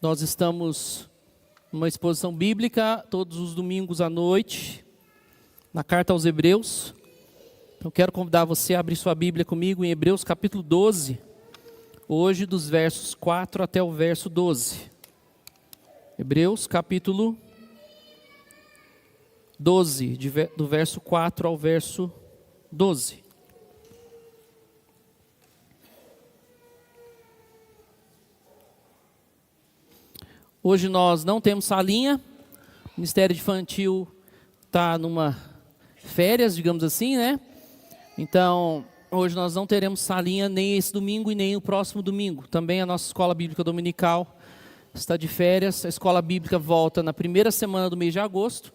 Nós estamos numa exposição bíblica todos os domingos à noite, na carta aos Hebreus. Então quero convidar você a abrir sua Bíblia comigo em Hebreus capítulo 12, hoje dos versos 4 até o verso 12. Hebreus capítulo 12, do verso 4 ao verso 12. Hoje nós não temos salinha, o Ministério Infantil está numa férias, digamos assim, né? Então, hoje nós não teremos salinha nem esse domingo e nem o próximo domingo. Também a nossa escola bíblica dominical está de férias, a escola bíblica volta na primeira semana do mês de agosto.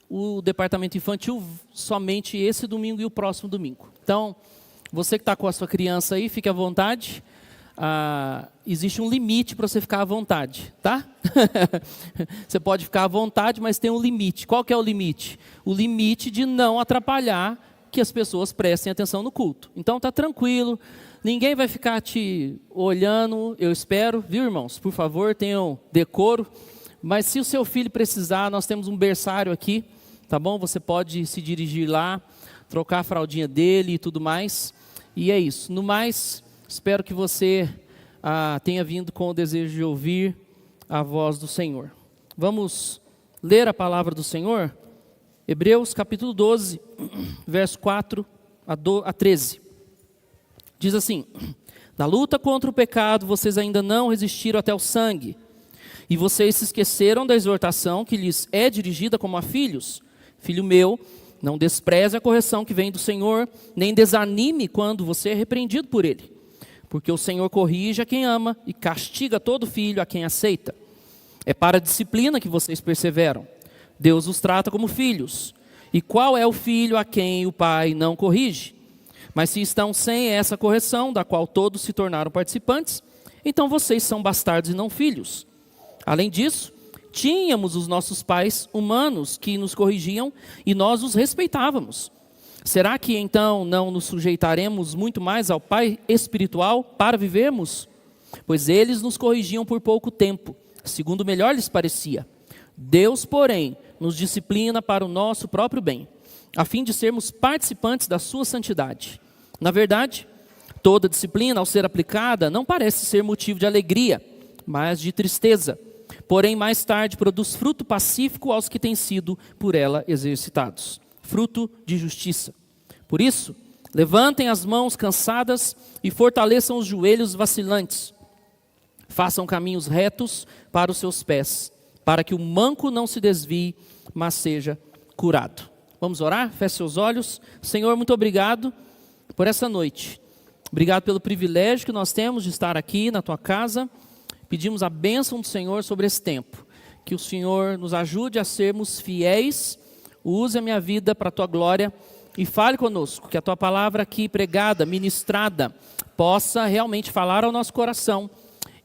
O departamento infantil somente esse domingo e o próximo domingo. Então, você que está com a sua criança aí, fique à vontade. Existe um limite para você ficar à vontade, tá? Você pode ficar à vontade, mas tem um limite. Qual que é o limite? O limite de não atrapalhar que as pessoas prestem atenção no culto. Então tá tranquilo, ninguém vai ficar te olhando, eu espero, viu, irmãos? Por favor, tenham decoro. Mas se o seu filho precisar, nós temos um berçário aqui, tá bom? Você pode se dirigir lá, trocar a fraldinha dele e tudo mais. E é isso. No mais, espero que você tenha vindo com o desejo de ouvir a voz do Senhor. Vamos ler a palavra do Senhor? Hebreus capítulo 12, verso 4 a 13. Diz assim: na luta contra o pecado, vocês ainda não resistiram até o sangue. E vocês se esqueceram da exortação que lhes é dirigida como a filhos. Filho meu, não despreze a correção que vem do Senhor, nem desanime quando você é repreendido por Ele. Porque o Senhor corrige a quem ama e castiga todo filho a quem aceita. É para a disciplina que vocês perseveram. Deus os trata como filhos. E qual é o filho a quem o pai não corrige? Mas se estão sem essa correção, da qual todos se tornaram participantes, então vocês são bastardos e não filhos. Além disso, tínhamos os nossos pais humanos que nos corrigiam e nós os respeitávamos. Será que então não nos sujeitaremos muito mais ao Pai espiritual para vivermos? Pois eles nos corrigiam por pouco tempo, segundo melhor lhes parecia. Deus, porém, nos disciplina para o nosso próprio bem, a fim de sermos participantes da sua santidade. Na verdade, toda disciplina, ao ser aplicada, não parece ser motivo de alegria, mas de tristeza. Porém, mais tarde, produz fruto pacífico aos que têm sido por ela exercitados. Fruto de justiça. Por isso, levantem as mãos cansadas e fortaleçam os joelhos vacilantes. Façam caminhos retos para os seus pés, para que o manco não se desvie, mas seja curado. Vamos orar? Feche seus olhos. Senhor, muito obrigado por essa noite. Obrigado pelo privilégio que nós temos de estar aqui na tua casa. Pedimos a bênção do Senhor sobre esse tempo. Que o Senhor nos ajude a sermos fiéis. Use a minha vida para a tua glória e fale conosco, que a tua palavra aqui pregada, ministrada, possa realmente falar ao nosso coração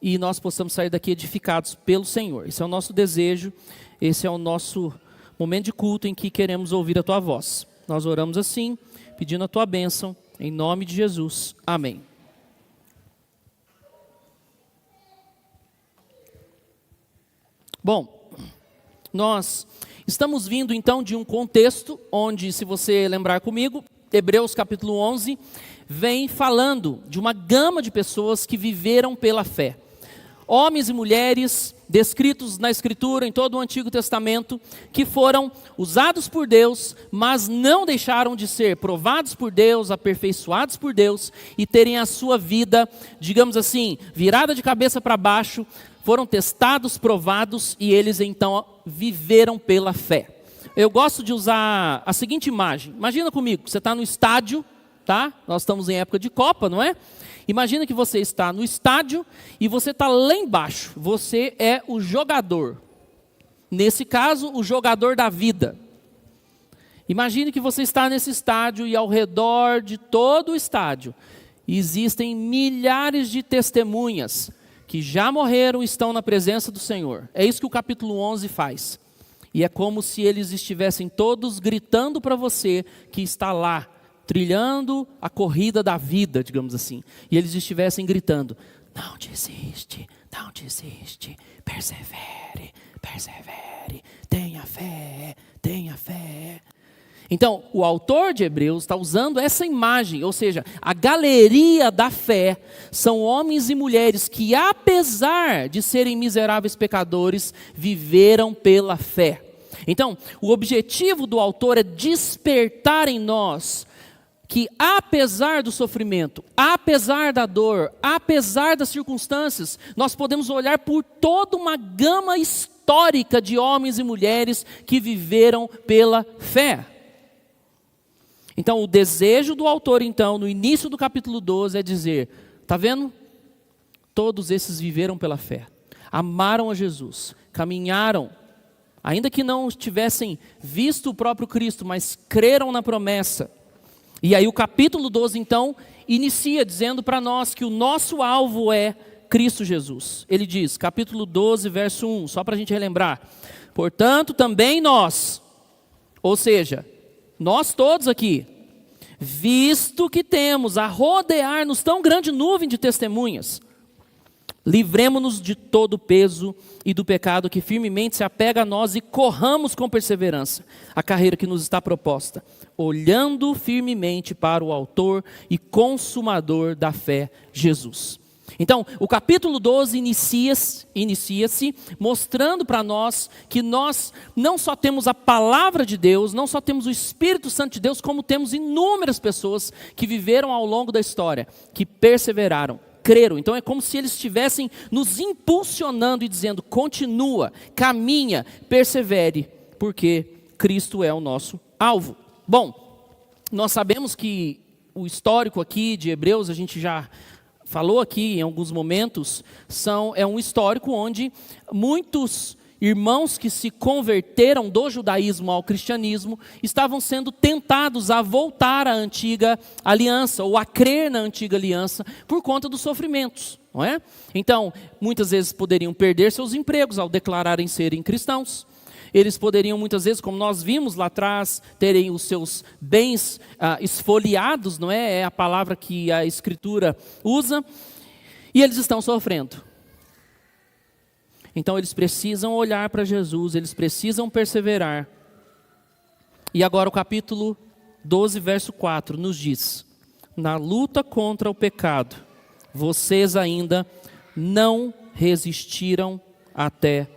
e nós possamos sair daqui edificados pelo Senhor. Esse é o nosso desejo, esse é o nosso momento de culto em que queremos ouvir a tua voz. Nós oramos assim, pedindo a tua bênção, em nome de Jesus. Amém. Bom, nós estamos vindo então de um contexto onde, se você lembrar comigo, Hebreus capítulo 11 vem falando de uma gama de pessoas que viveram pela fé. Homens e mulheres descritos na Escritura, em todo o Antigo Testamento, que foram usados por Deus, mas não deixaram de ser provados por Deus, aperfeiçoados por Deus e terem a sua vida, digamos assim, virada de cabeça para baixo. Foram testados, provados e eles então viveram pela fé. Eu gosto de usar a seguinte imagem. Imagina comigo, você está no estádio, tá? Nós estamos em época de Copa, não é? Imagina que você está no estádio e você está lá embaixo. Você é o jogador. Nesse caso, o jogador da vida. Imagine que você está nesse estádio e ao redor de todo o estádio existem milhares de testemunhas que já morreram e estão na presença do Senhor. É isso que o capítulo 11 faz. E é como se eles estivessem todos gritando para você que está lá, trilhando a corrida da vida, digamos assim. E eles estivessem gritando: não desiste, não desiste, persevere, persevere, tenha fé, tenha fé. Então, o autor de Hebreus está usando essa imagem, ou seja, a galeria da fé são homens e mulheres que, apesar de serem miseráveis pecadores, viveram pela fé. Então, o objetivo do autor é despertar em nós que, apesar do sofrimento, apesar da dor, apesar das circunstâncias, nós podemos olhar por toda uma gama histórica de homens e mulheres que viveram pela fé. Então, o desejo do autor, então, no início do capítulo 12, é dizer, está vendo? Todos esses viveram pela fé, amaram a Jesus, caminharam, ainda que não tivessem visto o próprio Cristo, mas creram na promessa. E aí o capítulo 12, então, inicia dizendo para nós que o nosso alvo é Cristo Jesus. Ele diz, capítulo 12, verso 1, só para a gente relembrar. Portanto, também nós, ou seja, nós todos aqui, visto que temos a rodear-nos tão grande nuvem de testemunhas, livremo-nos de todo o peso e do pecado que firmemente se apega a nós e corramos com perseverança a carreira que nos está proposta, olhando firmemente para o autor e consumador da fé, Jesus. Então, o capítulo 12 inicia-se mostrando para nós que nós não só temos a palavra de Deus, não só temos o Espírito Santo de Deus, como temos inúmeras pessoas que viveram ao longo da história, que perseveraram, creram. Então é como se eles estivessem nos impulsionando e dizendo, continua, caminha, persevere, porque Cristo é o nosso alvo. Bom, nós sabemos que o histórico aqui de Hebreus, a gente já falou aqui em alguns momentos, é um histórico onde muitos irmãos que se converteram do judaísmo ao cristianismo estavam sendo tentados a voltar à antiga aliança, ou a crer na antiga aliança, por conta dos sofrimentos, não é? Então, muitas vezes poderiam perder seus empregos ao declararem serem cristãos. Eles poderiam muitas vezes, como nós vimos lá atrás, terem os seus bens esfoliados, não é? É a palavra que a Escritura usa, e eles estão sofrendo. Então eles precisam olhar para Jesus, eles precisam perseverar. E agora o capítulo 12, verso 4 nos diz, na luta contra o pecado, vocês ainda não resistiram até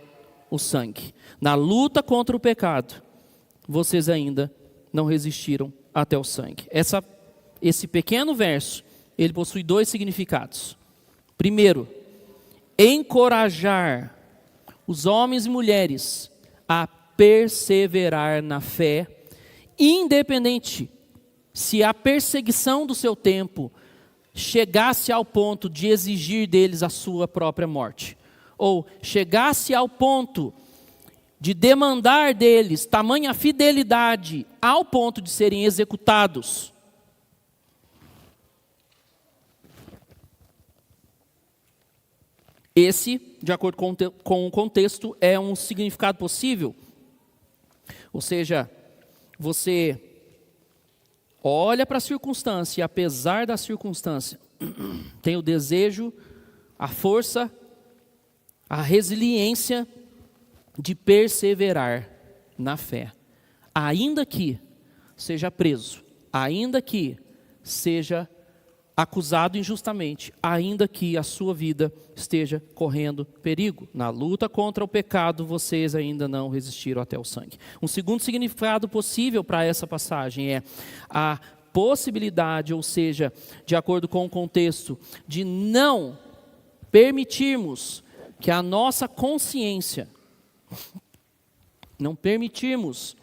o sangue. Na luta contra o pecado, vocês ainda não resistiram até o sangue. Esse pequeno verso, ele possui dois significados. Primeiro, encorajar os homens e mulheres a perseverar na fé, independente se a perseguição do seu tempo chegasse ao ponto de exigir deles a sua própria morte, ou chegasse ao ponto de demandar deles tamanha fidelidade ao ponto de serem executados. Esse, de acordo com o contexto, é um significado possível. Ou seja, você olha para a circunstância e, apesar da circunstância, tem o desejo, a força, a resiliência de perseverar na fé, ainda que seja preso, ainda que seja acusado injustamente, ainda que a sua vida esteja correndo perigo. Na luta contra o pecado, vocês ainda não resistiram até o sangue. Um segundo significado possível para essa passagem é a possibilidade, ou seja, de acordo com o contexto, de não permitirmos que a nossa consciência, não permitirmos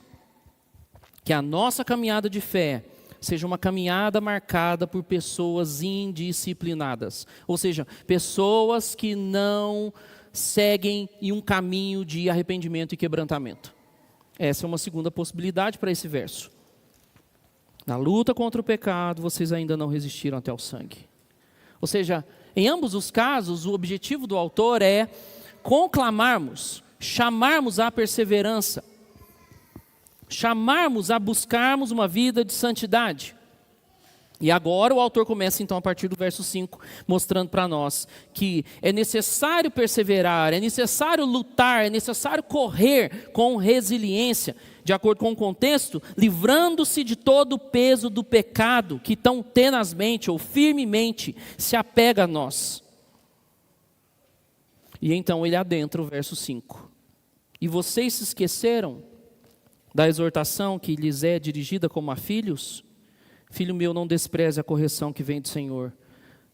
que a nossa caminhada de fé seja uma caminhada marcada por pessoas indisciplinadas. Ou seja, pessoas que não seguem em um caminho de arrependimento e quebrantamento. Essa é uma segunda possibilidade para esse verso. Na luta contra o pecado, vocês ainda não resistiram até o sangue. Ou seja, em ambos os casos, o objetivo do autor é conclamarmos, chamarmos à perseverança, chamarmos a buscarmos uma vida de santidade. E agora o autor começa então a partir do verso 5, mostrando para nós que é necessário perseverar, é necessário lutar, é necessário correr com resiliência, de acordo com o contexto, livrando-se de todo o peso do pecado que tão tenazmente ou firmemente se apega a nós. E então ele adentra o verso 5. E vocês se esqueceram da exortação que lhes é dirigida como a filhos? Filho meu, não despreze a correção que vem do Senhor,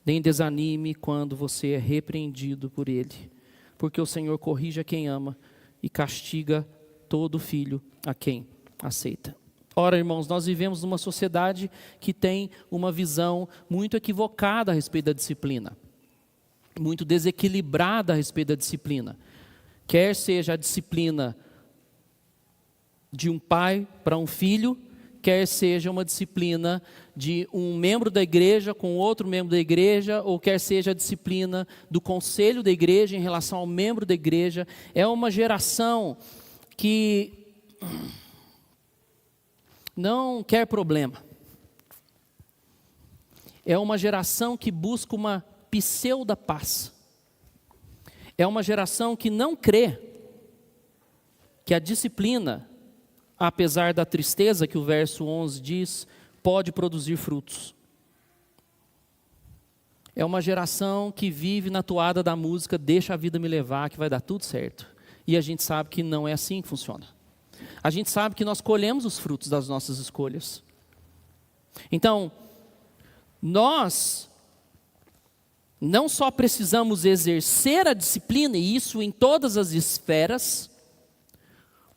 nem desanime quando você é repreendido por Ele, porque o Senhor corrige a quem ama e castiga todo filho a quem aceita. Ora, irmãos, nós vivemos numa sociedade que tem uma visão muito equivocada a respeito da disciplina, muito desequilibrada a respeito da disciplina, quer seja a disciplina de um pai para um filho, quer seja uma disciplina de um membro da igreja com outro membro da igreja, ou quer seja a disciplina do conselho da igreja em relação ao membro da igreja. É uma geração que não quer problema. É uma geração que busca uma pseudo-paz. É uma geração que não crê que a disciplina, apesar da tristeza que o verso 11 diz, pode produzir frutos. É uma geração que vive na toada da música, deixa a vida me levar, que vai dar tudo certo. E a gente sabe que não é assim que funciona. A gente sabe que nós colhemos os frutos das nossas escolhas. Então, nós não só precisamos exercer a disciplina, e isso em todas as esferas,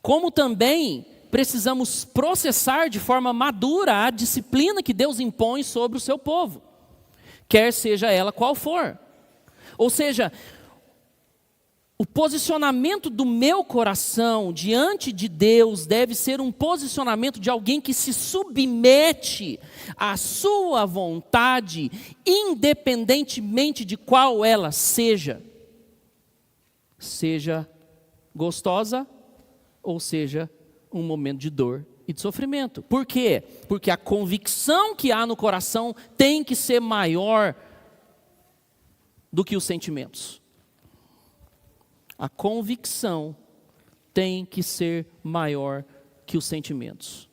como também precisamos processar de forma madura a disciplina que Deus impõe sobre o seu povo, quer seja ela qual for. Ou seja, o posicionamento do meu coração diante de Deus deve ser um posicionamento de alguém que se submete à sua vontade, independentemente de qual ela seja gostosa ou seja um momento de dor e de sofrimento. Por quê? Porque a convicção que há no coração tem que ser maior do que os sentimentos. A convicção tem que ser maior que os sentimentos.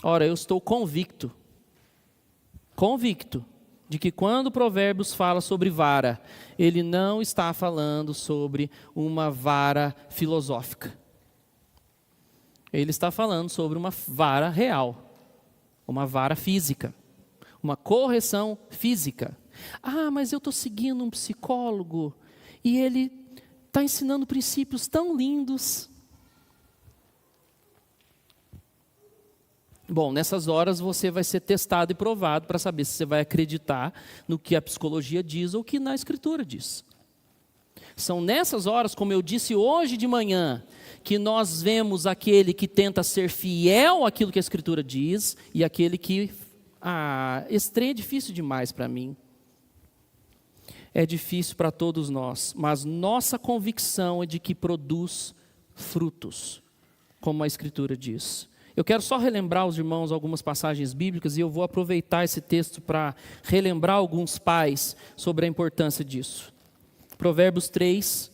Ora, eu estou convicto de que quando Provérbios fala sobre vara, ele não está falando sobre uma vara filosófica. Ele está falando sobre uma vara real, uma vara física, uma correção física. Ah, mas eu estou seguindo um psicólogo e ele está ensinando princípios tão lindos. Bom, nessas horas você vai ser testado e provado para saber se você vai acreditar no que a psicologia diz ou o que na Escritura diz. São nessas horas, como eu disse hoje de manhã, que nós vemos aquele que tenta ser fiel àquilo que a Escritura diz e aquele que, esse trem é difícil demais para mim. É difícil para todos nós, mas nossa convicção é de que produz frutos, como a Escritura diz. Eu quero só relembrar aos irmãos algumas passagens bíblicas e eu vou aproveitar esse texto para relembrar alguns pais sobre a importância disso. Provérbios 3,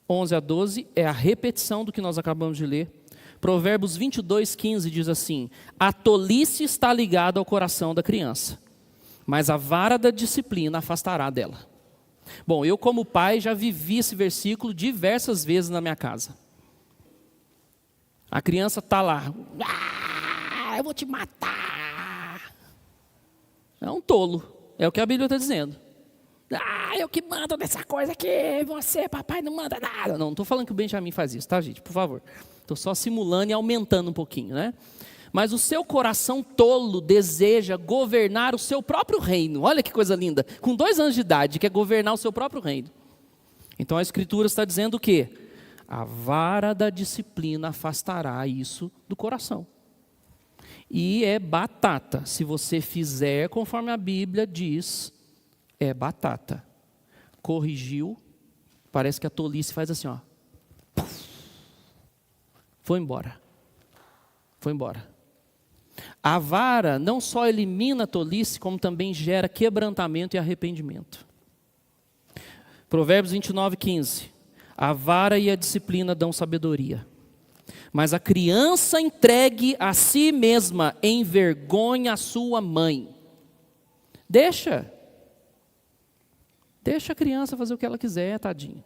11 a 12 é a repetição do que nós acabamos de ler. Provérbios 22, 15 diz assim: a tolice está ligada ao coração da criança, mas a vara da disciplina afastará dela. Bom, eu como pai já vivi esse versículo diversas vezes na minha casa. A criança está lá, eu vou te matar. É um tolo, é o que a Bíblia está dizendo. Eu que mando nessa coisa aqui, você, papai, não manda nada. Não estou falando que o Benjamin faz isso, tá, gente? Por favor. Estou só simulando e aumentando um pouquinho, né? Mas o seu coração tolo deseja governar o seu próprio reino. Olha que coisa linda. Com 2 anos de idade, quer governar o seu próprio reino. Então a Escritura está dizendo o quê? A vara da disciplina afastará isso do coração. E é batata. Se você fizer conforme a Bíblia diz, é batata. Corrigiu, parece que a tolice faz assim, ó. Foi embora. Foi embora. A vara não só elimina a tolice, como também gera quebrantamento e arrependimento. Provérbios 29:15. A vara e a disciplina dão sabedoria, mas a criança entregue a si mesma envergonha a sua mãe. Deixa a criança fazer o que ela quiser, tadinho.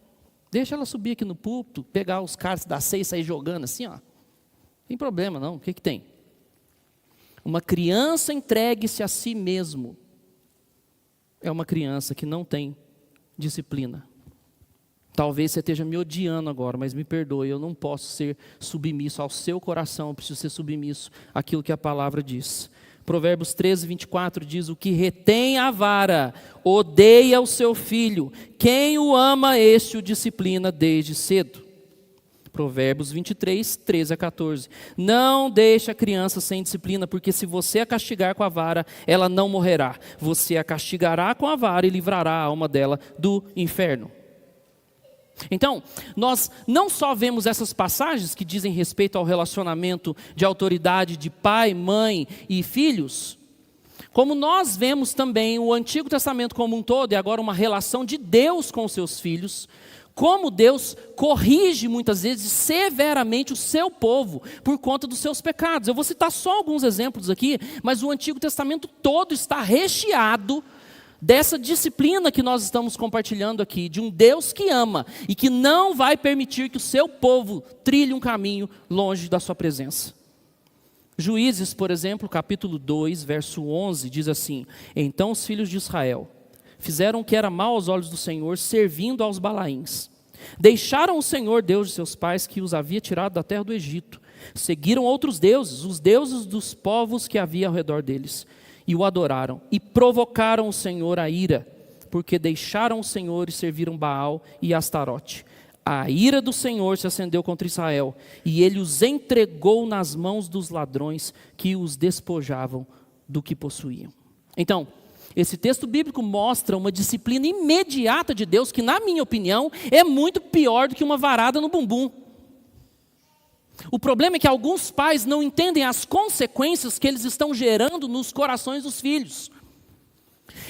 Deixa ela subir aqui no púlpito, pegar os cálices da ceia e sair jogando assim, ó. Não tem problema não, o que tem? Uma criança entregue-se a si mesmo é uma criança que não tem disciplina. Talvez você esteja me odiando agora, mas me perdoe, eu não posso ser submisso ao seu coração, eu preciso ser submisso àquilo que a palavra diz. Provérbios 13:24 diz: o que retém a vara odeia o seu filho, quem o ama, este o disciplina desde cedo. Provérbios 23:13-14. Não deixe a criança sem disciplina, porque se você a castigar com a vara, ela não morrerá. Você a castigará com a vara e livrará a alma dela do inferno. Então, nós não só vemos essas passagens que dizem respeito ao relacionamento de autoridade de pai, mãe e filhos, como nós vemos também o Antigo Testamento como um todo, e agora uma relação de Deus com os seus filhos, como Deus corrige muitas vezes severamente o seu povo por conta dos seus pecados. Eu vou citar só alguns exemplos aqui, mas o Antigo Testamento todo está recheado dessa disciplina que nós estamos compartilhando aqui, de um Deus que ama e que não vai permitir que o seu povo trilhe um caminho longe da sua presença. Juízes, por exemplo, capítulo 2, verso 11, diz assim: então os filhos de Israel fizeram o que era mal aos olhos do Senhor, servindo aos Balaíns. Deixaram o Senhor, Deus de seus pais, que os havia tirado da terra do Egito. Seguiram outros deuses, os deuses dos povos que havia ao redor deles, e o adoraram, e provocaram o Senhor a ira, porque deixaram o Senhor e serviram Baal e Astarote. A ira do Senhor se acendeu contra Israel, e ele os entregou nas mãos dos ladrões que os despojavam do que possuíam. Então, esse texto bíblico mostra uma disciplina imediata de Deus, que na minha opinião é muito pior do que uma varada no bumbum. O problema é que alguns pais não entendem as consequências que eles estão gerando nos corações dos filhos.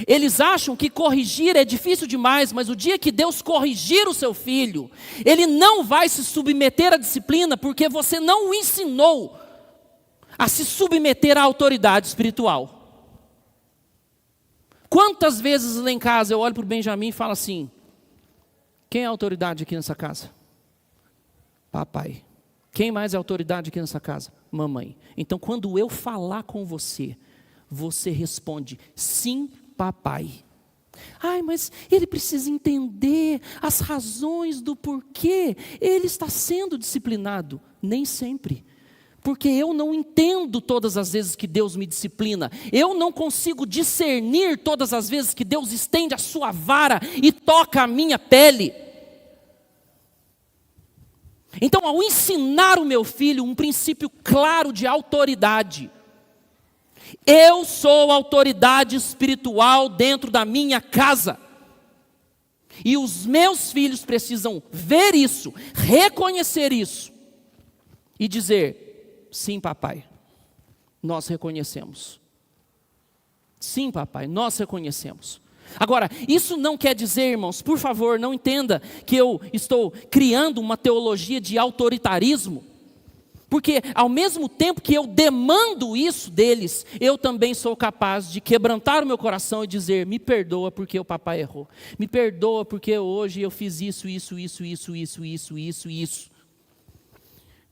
Eles acham que corrigir é difícil demais, mas o dia que Deus corrigir o seu filho, ele não vai se submeter à disciplina, porque você não o ensinou a se submeter à autoridade espiritual. Quantas vezes lá em casa eu olho para o Benjamin e falo assim: quem é a autoridade aqui nessa casa? Papai. Quem mais é autoridade aqui nessa casa? Mamãe. Então, quando eu falar com você, você responde: sim, papai. Ai, mas ele precisa entender as razões do porquê ele está sendo disciplinado. Nem sempre. Porque eu não entendo todas as vezes que Deus me disciplina. Eu não consigo discernir todas as vezes que Deus estende a sua vara e toca a minha pele. Então, ao ensinar o meu filho um princípio claro de autoridade, eu sou autoridade espiritual dentro da minha casa. E os meus filhos precisam ver isso, reconhecer isso e dizer: sim, papai, nós reconhecemos. Sim, papai, nós reconhecemos. Agora, isso não quer dizer, irmãos, por favor, não entenda que eu estou criando uma teologia de autoritarismo, porque ao mesmo tempo que eu demando isso deles, eu também sou capaz de quebrantar o meu coração e dizer: me perdoa porque o papai errou, me perdoa porque hoje eu fiz isso.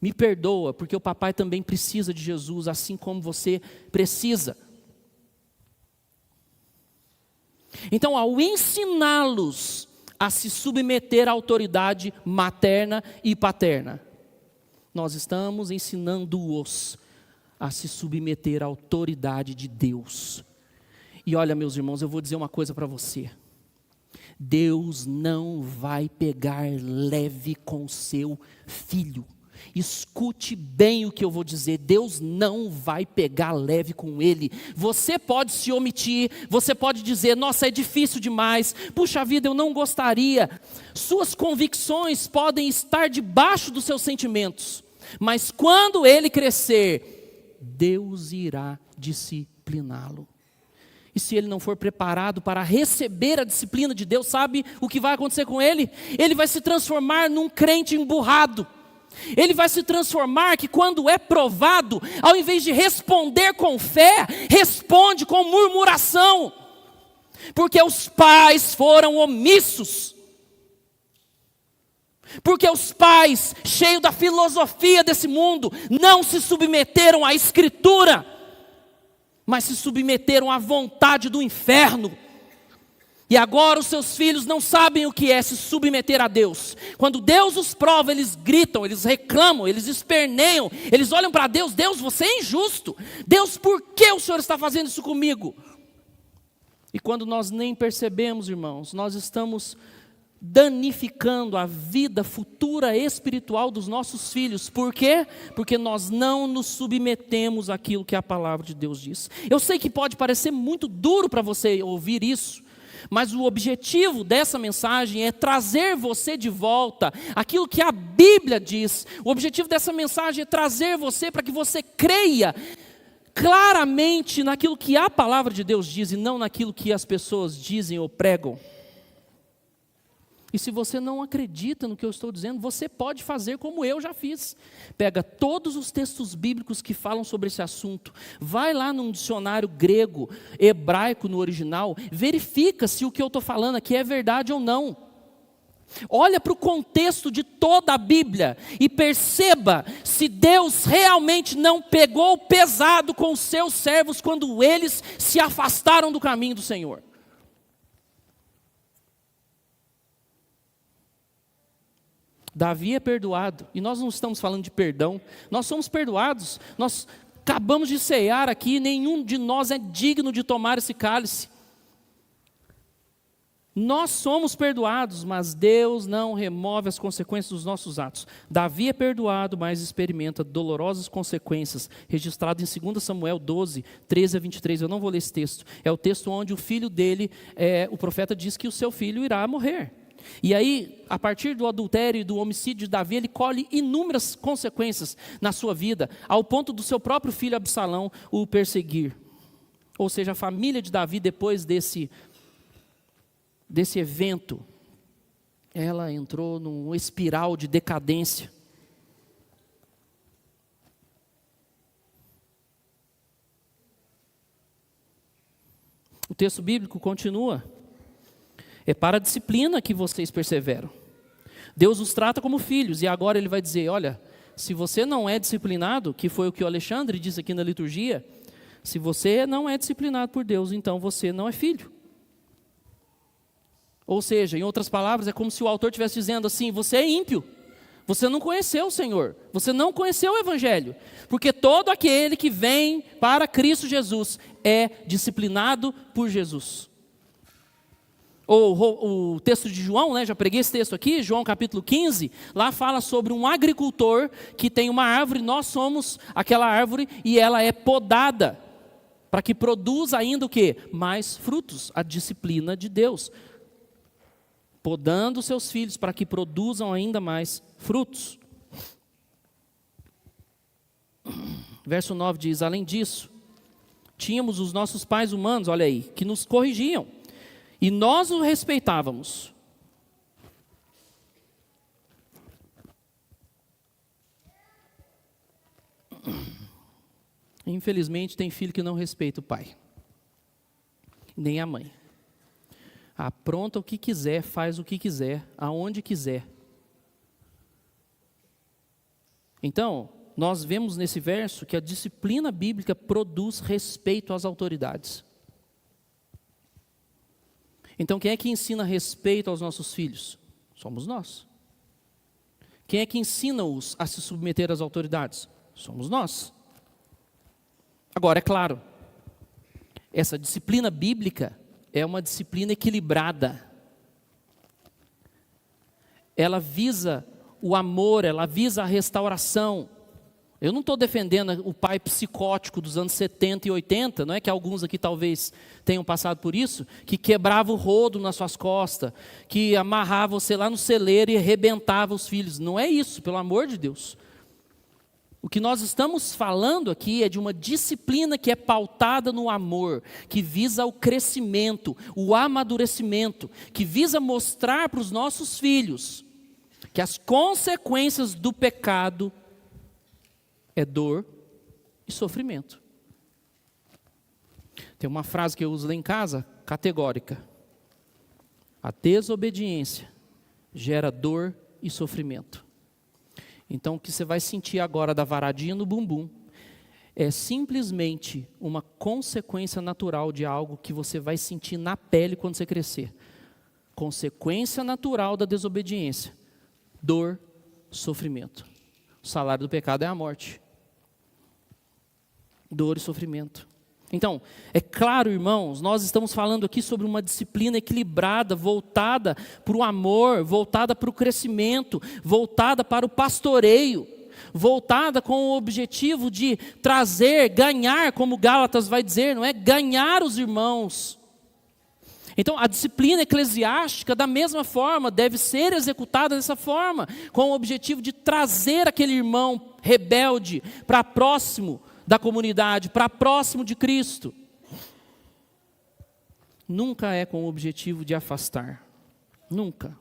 Me perdoa porque o papai também precisa de Jesus, assim como você precisa. Então, ao ensiná-los a se submeter à autoridade materna e paterna, nós estamos ensinando-os a se submeter à autoridade de Deus. E olha, meus irmãos, eu vou dizer uma coisa para você: Deus não vai pegar leve com seu filho. Escute bem o que eu vou dizer: Deus não vai pegar leve com ele. Você pode se omitir, você pode dizer: nossa, é difícil demais, puxa vida, eu não gostaria. Suas convicções podem estar debaixo dos seus sentimentos, mas quando ele crescer, Deus irá discipliná-lo. E se ele não for preparado para receber a disciplina de Deus, sabe o que vai acontecer com ele? Ele vai se transformar num crente emburrado. Ele vai se transformar que quando é provado, ao invés de responder com fé, responde com murmuração. Porque os pais foram omissos. Porque os pais, cheios da filosofia desse mundo, não se submeteram à Escritura, mas se submeteram à vontade do inferno. E agora os seus filhos não sabem o que é se submeter a Deus. Quando Deus os prova, eles gritam, eles reclamam, eles esperneiam, eles olham para Deus: Deus, você é injusto. Deus, por que o Senhor está fazendo isso comigo? E quando nós nem percebemos, irmãos, nós estamos danificando a vida futura espiritual dos nossos filhos. Por quê? Porque nós não nos submetemos àquilo que a palavra de Deus diz. Eu sei que pode parecer muito duro para você ouvir isso, mas o objetivo dessa mensagem é trazer você de volta aquilo que a Bíblia diz. O objetivo dessa mensagem é trazer você para que você creia claramente naquilo que a palavra de Deus diz e não naquilo que as pessoas dizem ou pregam. E se você não acredita no que eu estou dizendo, você pode fazer como eu já fiz. Pega todos os textos bíblicos que falam sobre esse assunto, vai lá num dicionário grego, hebraico no original, verifica se o que eu estou falando aqui é verdade ou não. Olha para o contexto de toda a Bíblia e perceba se Deus realmente não pegou pesado com os seus servos quando eles se afastaram do caminho do Senhor. Davi é perdoado, e nós não estamos falando de perdão, nós somos perdoados, nós acabamos de cear aqui, nenhum de nós é digno de tomar esse cálice. Nós somos perdoados, mas Deus não remove as consequências dos nossos atos. Davi é perdoado, mas experimenta dolorosas consequências, registrado em 2 Samuel 12, 13 a 23, eu não vou ler esse texto, é o texto onde o filho dele, o profeta diz que o seu filho irá morrer. E aí, a partir do adultério e do homicídio de Davi, ele colhe inúmeras consequências na sua vida, ao ponto do seu próprio filho Absalão o perseguir. Ou seja, a família de Davi, depois desse evento, ela entrou num espiral de decadência. O texto bíblico continua: é para a disciplina que vocês perseveram. Deus os trata como filhos, e agora ele vai dizer: olha, se você não é disciplinado, que foi o que o Alexandre disse aqui na liturgia, se você não é disciplinado por Deus, então você não é filho. Ou seja, em outras palavras, é como se o autor estivesse dizendo assim: você é ímpio, você não conheceu o Senhor, você não conheceu o Evangelho, porque todo aquele que vem para Cristo Jesus é disciplinado por Jesus. Ou o texto de João, né, já preguei esse texto aqui, João capítulo 15, lá fala sobre um agricultor que tem uma árvore, nós somos aquela árvore e ela é podada, para que produza ainda o quê? Mais frutos, a disciplina de Deus. Podando seus filhos para que produzam ainda mais frutos. Verso 9 diz: além disso, tínhamos os nossos pais humanos, olha aí, que nos corrigiam, e nós o respeitávamos. Infelizmente, tem filho que não respeita o pai, nem a mãe. Apronta o que quiser, faz o que quiser, aonde quiser. Então, nós vemos nesse verso que a disciplina bíblica produz respeito às autoridades. Então, quem é que ensina respeito aos nossos filhos? Somos nós. Quem é que ensina-os a se submeter às autoridades? Somos nós. Agora, é claro, essa disciplina bíblica é uma disciplina equilibrada. Ela visa o amor, ela visa a restauração. Eu não estou defendendo o pai psicótico dos anos 70 e 80, não é que alguns aqui talvez tenham passado por isso, que quebrava o rodo nas suas costas, que amarrava você lá no celeiro e arrebentava os filhos. Não é isso, pelo amor de Deus. O que nós estamos falando aqui é de uma disciplina que é pautada no amor, que visa o crescimento, o amadurecimento, que visa mostrar para os nossos filhos que as consequências do pecado é dor e sofrimento. Tem uma frase que eu uso lá em casa, categórica. A desobediência gera dor e sofrimento. Então, o que você vai sentir agora da varadinha no bumbum é simplesmente uma consequência natural de algo que você vai sentir na pele quando você crescer. Consequência natural da desobediência. Dor, sofrimento. O salário do pecado é a morte. Dor e sofrimento. Então, é claro, irmãos, nós estamos falando aqui sobre uma disciplina equilibrada, voltada para o amor, voltada para o crescimento, voltada para o pastoreio, voltada com o objetivo de trazer, ganhar, como Gálatas vai dizer, não é? Ganhar os irmãos. Então, a disciplina eclesiástica, da mesma forma, deve ser executada dessa forma, com o objetivo de trazer aquele irmão rebelde para próximo da comunidade, para próximo de Cristo. Nunca é com o objetivo de afastar. Nunca.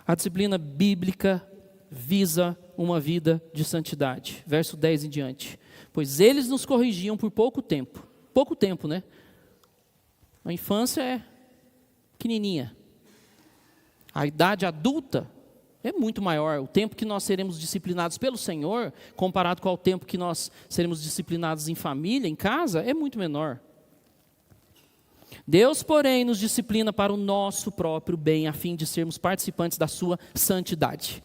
A disciplina bíblica visa uma vida de santidade. Verso 10 em diante. Pois eles nos corrigiam por pouco tempo. Pouco tempo, né? A infância é pequenininha. A idade adulta é muito maior. O tempo que nós seremos disciplinados pelo Senhor, comparado com o tempo que nós seremos disciplinados em família, em casa, é muito menor. Deus, porém, nos disciplina para o nosso próprio bem, a fim de sermos participantes da sua santidade.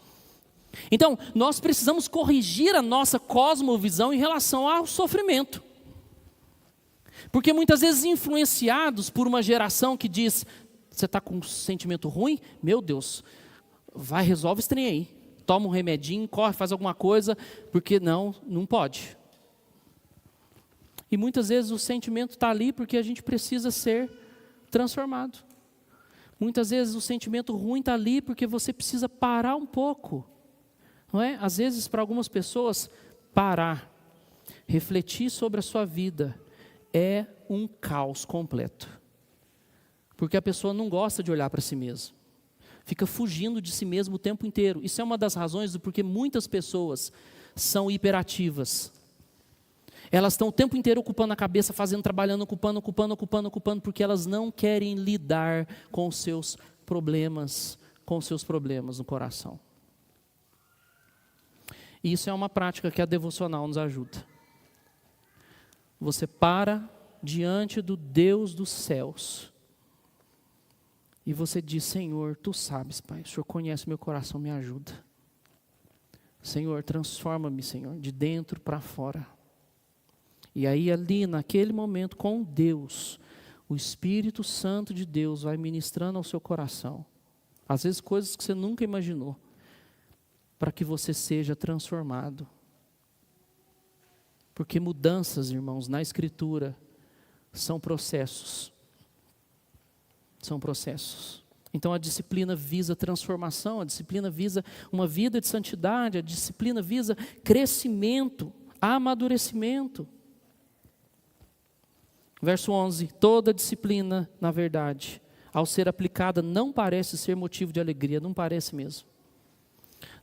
Então, nós precisamos corrigir a nossa cosmovisão em relação ao sofrimento. Porque muitas vezes influenciados por uma geração que diz, você está com um sentimento ruim? Meu Deus, vai, resolve esse trem aí. Toma um remedinho, corre, faz alguma coisa, porque não pode. E muitas vezes o sentimento está ali porque a gente precisa ser transformado. Muitas vezes o sentimento ruim está ali porque você precisa parar um pouco. Não é? Às vezes, para algumas pessoas, parar, refletir sobre a sua vida, é um caos completo. Porque a pessoa não gosta de olhar para si mesma. Fica fugindo de si mesmo o tempo inteiro. Isso é uma das razões do porquê muitas pessoas são hiperativas. Elas estão o tempo inteiro ocupando a cabeça, fazendo, trabalhando, ocupando, porque elas não querem lidar com os seus problemas no coração. E isso é uma prática que a devocional nos ajuda. Você para diante do Deus dos céus e você diz, Senhor, Tu sabes, Pai, o Senhor conhece meu coração, me ajuda. Senhor, transforma-me, Senhor, de dentro para fora. E aí ali, naquele momento, com Deus, o Espírito Santo de Deus vai ministrando ao seu coração. Às vezes coisas que você nunca imaginou, para que você seja transformado. Porque mudanças, irmãos, na Escritura, são processos. São processos. Então a disciplina visa transformação, a disciplina visa uma vida de santidade, a disciplina visa crescimento, amadurecimento. Verso 11, toda disciplina, na verdade, ao ser aplicada, não parece ser motivo de alegria, não parece mesmo.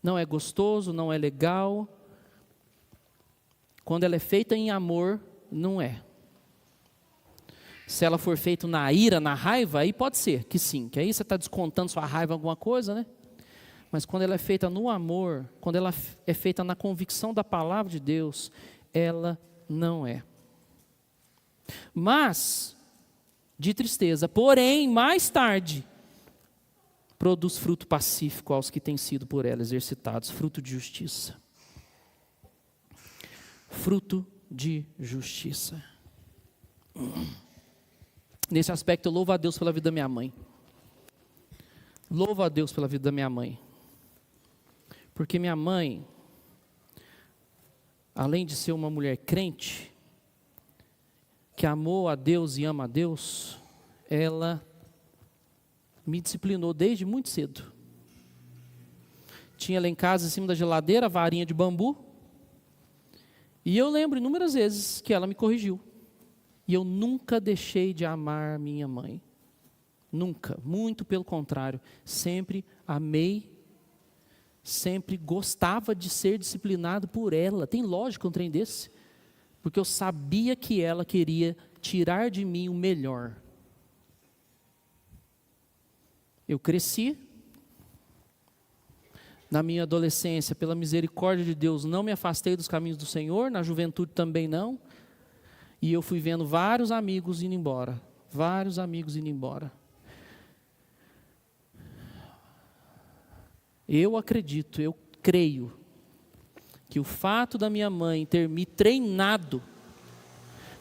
Não é gostoso, não é legal. Quando ela é feita em amor, não é. Se ela for feita na ira, na raiva, aí pode ser que sim, que aí você está descontando sua raiva em alguma coisa, né? Mas quando ela é feita no amor, quando ela é feita na convicção da palavra de Deus, ela não é. Mas, de tristeza, porém, mais tarde, produz fruto pacífico aos que têm sido por ela exercitados, fruto de justiça. Fruto de justiça. Nesse aspecto, eu louvo a Deus pela vida da minha mãe. Louvo a Deus pela vida da minha mãe. Porque minha mãe, além de ser uma mulher crente, que amou a Deus e ama a Deus, ela me disciplinou desde muito cedo. tinha lá em casa, em cima da geladeira, a varinha de bambu. E eu lembro inúmeras vezes que ela me corrigiu. E eu nunca deixei de amar minha mãe. Nunca, muito pelo contrário. Sempre amei, sempre gostava de ser disciplinado por ela. Tem lógica um trem desse? Porque eu sabia que ela queria tirar de mim o melhor. Eu cresci. Na minha adolescência, pela misericórdia de Deus, não me afastei dos caminhos do Senhor. Na juventude também não. E eu fui vendo vários amigos indo embora. Vários amigos indo embora. Eu acredito, eu creio, que o fato da minha mãe ter me treinado,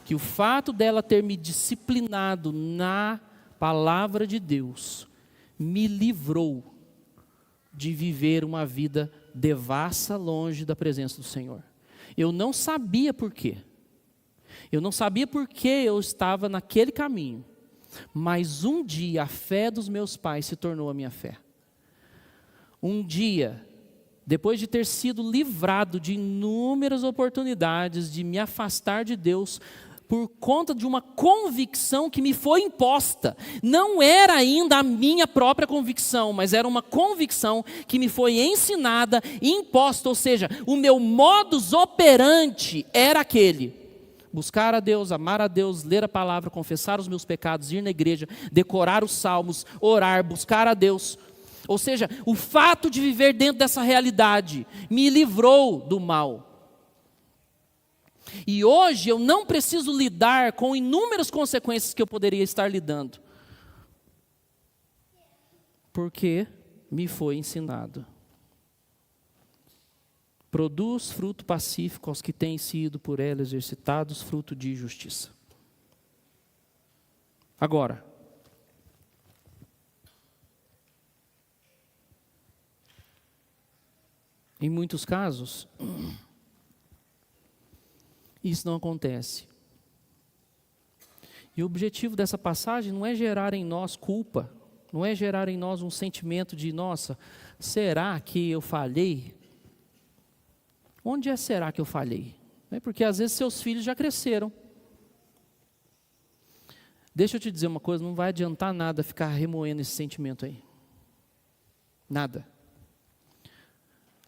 que o fato dela ter me disciplinado na palavra de Deus, me livrou de viver uma vida devassa longe da presença do Senhor. Eu não sabia por quê. Eu não sabia por que eu estava naquele caminho. Mas um dia a fé dos meus pais se tornou a minha fé. Um dia, depois de ter sido livrado de inúmeras oportunidades de me afastar de Deus, por conta de uma convicção que me foi imposta. Não era ainda a minha própria convicção, mas era uma convicção que me foi ensinada e imposta. Ou seja, o meu modus operandi era aquele: buscar a Deus, amar a Deus, ler a palavra, confessar os meus pecados, ir na igreja, decorar os salmos, orar, buscar a Deus. Ou seja, o fato de viver dentro dessa realidade me livrou do mal. E hoje eu não preciso lidar com inúmeras consequências que eu poderia estar lidando, porque me foi ensinado. Produz fruto pacífico aos que têm sido por ela exercitados, fruto de justiça. Agora, em muitos casos, isso não acontece. E o objetivo dessa passagem não é gerar em nós culpa, não é gerar em nós um sentimento de, nossa, será que eu falhei? Onde é será que eu falhei? Porque às vezes seus filhos já cresceram. Deixa eu te dizer uma coisa, não vai adiantar nada ficar remoendo esse sentimento aí. Nada.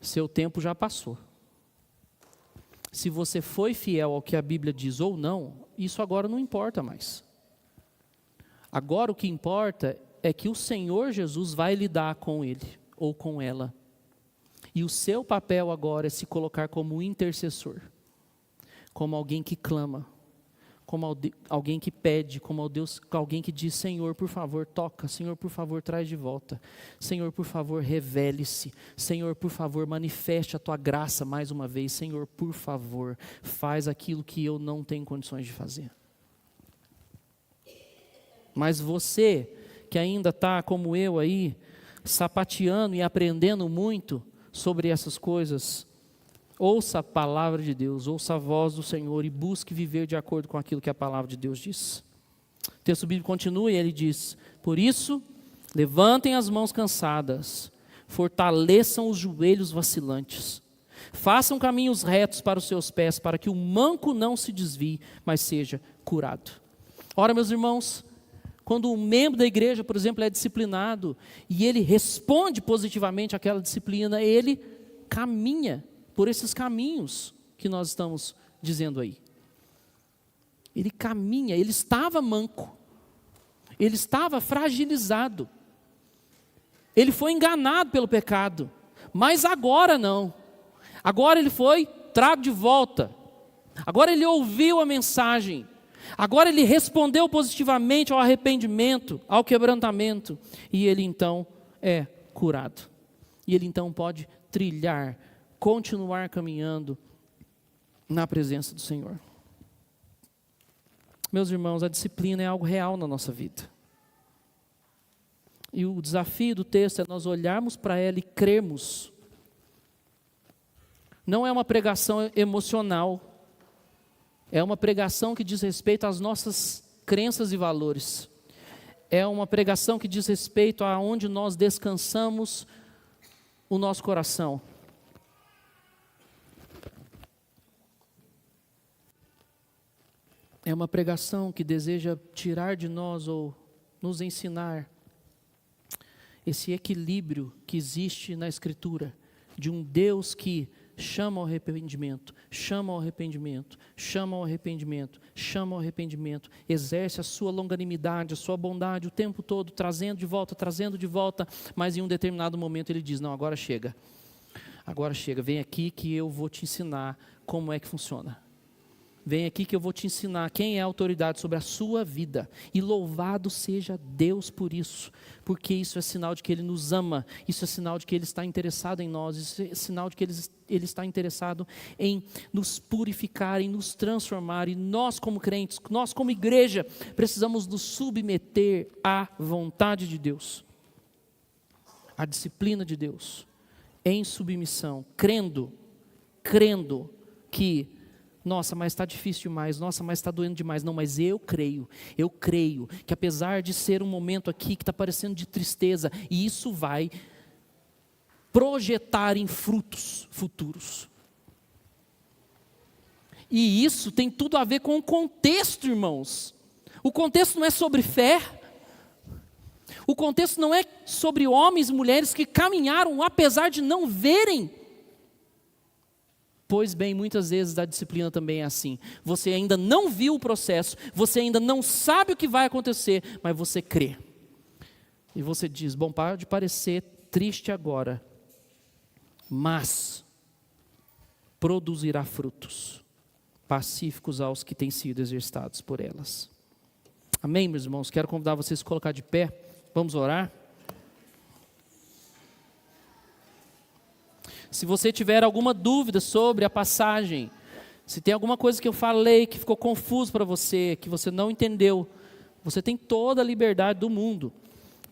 Seu tempo já passou. Se você foi fiel ao que a Bíblia diz ou não, isso agora não importa mais. Agora o que importa é que o Senhor Jesus vai lidar com ele ou com ela. E o seu papel agora é se colocar como intercessor, como alguém que clama, como alguém que pede, como alguém que diz: Senhor, por favor, toca, Senhor, por favor, traz de volta, Senhor, por favor, revele-se, Senhor, por favor, manifeste a tua graça mais uma vez, Senhor, por favor, faz aquilo que eu não tenho condições de fazer. Mas você, que ainda está como eu aí, sapateando e aprendendo muito sobre essas coisas, ouça a palavra de Deus, ouça a voz do Senhor e busque viver de acordo com aquilo que a palavra de Deus diz. O texto bíblico continua e ele diz: por isso, levantem as mãos cansadas, fortaleçam os joelhos vacilantes, façam caminhos retos para os seus pés, para que o manco não se desvie, mas seja curado. Ora, meus irmãos, quando um membro da igreja, por exemplo, é disciplinado e ele responde positivamente àquela disciplina, ele caminha por esses caminhos que nós estamos dizendo aí. Ele caminha, ele estava manco, ele estava fragilizado, ele foi enganado pelo pecado, mas agora não. Agora ele foi trago de volta, agora ele ouviu a mensagem, agora ele respondeu positivamente ao arrependimento, ao quebrantamento, e ele então é curado. E ele então pode trilhar, continuar caminhando na presença do Senhor. Meus irmãos, a disciplina é algo real na nossa vida. E o desafio do texto é nós olharmos para ela e crermos. Não é uma pregação emocional, é uma pregação que diz respeito às nossas crenças e valores. É uma pregação que diz respeito a onde nós descansamos o nosso coração. É uma pregação que deseja tirar de nós ou nos ensinar esse equilíbrio que existe na Escritura, de um Deus que chama ao arrependimento, chama ao arrependimento, chama ao arrependimento, chama ao arrependimento, exerce a sua longanimidade, a sua bondade o tempo todo, trazendo de volta, mas em um determinado momento ele diz, não, agora chega, vem aqui que eu vou te ensinar como é que funciona. Vem aqui que eu vou te ensinar quem é a autoridade sobre a sua vida. E louvado seja Deus por isso. Porque isso é sinal de que Ele nos ama. Isso é sinal de que Ele está interessado em nós. Isso é sinal de que Ele está interessado em nos purificar, em nos transformar. E nós como crentes, nós como igreja, precisamos nos submeter à vontade de Deus. À disciplina de Deus. Em submissão. Crendo que nossa, mas está difícil demais, nossa, mas está doendo demais. Não, mas eu creio que apesar de ser um momento aqui que está parecendo de tristeza, e isso vai projetar em frutos futuros. E isso tem tudo a ver com o contexto, irmãos. O contexto não é sobre fé. O contexto não é sobre homens e mulheres que caminharam apesar de não verem. Pois bem, muitas vezes a disciplina também é assim. Você ainda não viu o processo, você ainda não sabe o que vai acontecer, mas você crê. E você diz, bom, pode parecer triste agora, mas produzirá frutos pacíficos aos que têm sido exercitados por elas. Amém, meus irmãos? Quero convidar vocês a se colocar de pé, vamos orar. Se você tiver alguma dúvida sobre a passagem, se tem alguma coisa que eu falei que ficou confuso para você, que você não entendeu, você tem toda a liberdade do mundo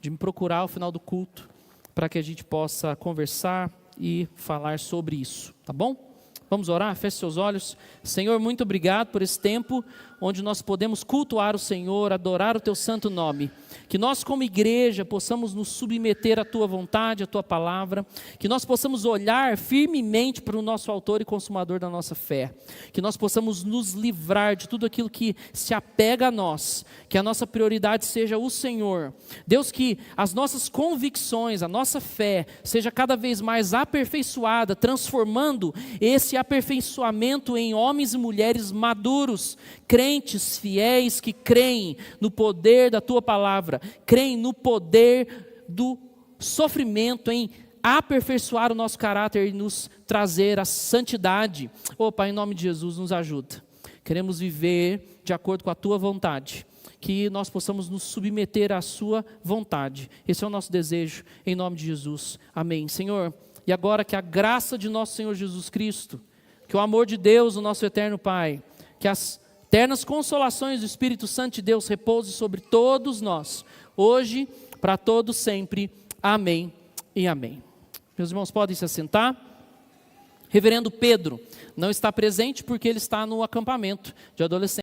de me procurar ao final do culto, para que a gente possa conversar e falar sobre isso, tá bom? Vamos orar? Feche seus olhos. Senhor, muito obrigado por esse tempo onde nós podemos cultuar o Senhor, adorar o Teu santo nome. Que nós como igreja possamos nos submeter à Tua vontade, à Tua palavra. Que nós possamos olhar firmemente para o nosso autor e consumador da nossa fé. Que nós possamos nos livrar de tudo aquilo que se apega a nós. Que a nossa prioridade seja o Senhor. Deus, que as nossas convicções, a nossa fé seja cada vez mais aperfeiçoada, transformando esse aperfeiçoamento em homens e mulheres maduros, crentes, fiéis, que creem no poder da Tua palavra, creem no poder do sofrimento, em aperfeiçoar o nosso caráter e nos trazer a santidade. Pai, em nome de Jesus, nos ajuda. Queremos viver de acordo com a Tua vontade, que nós possamos nos submeter à Sua vontade. Esse é o nosso desejo, em nome de Jesus. Amém. Senhor, e agora que a graça de nosso Senhor Jesus Cristo, que o amor de Deus, o nosso eterno Pai, que as eternas consolações do Espírito Santo de Deus repouse sobre todos nós, hoje, para todos sempre. Amém e amém. Meus irmãos, podem se assentar. Reverendo Pedro não está presente porque ele está no acampamento de adolescentes.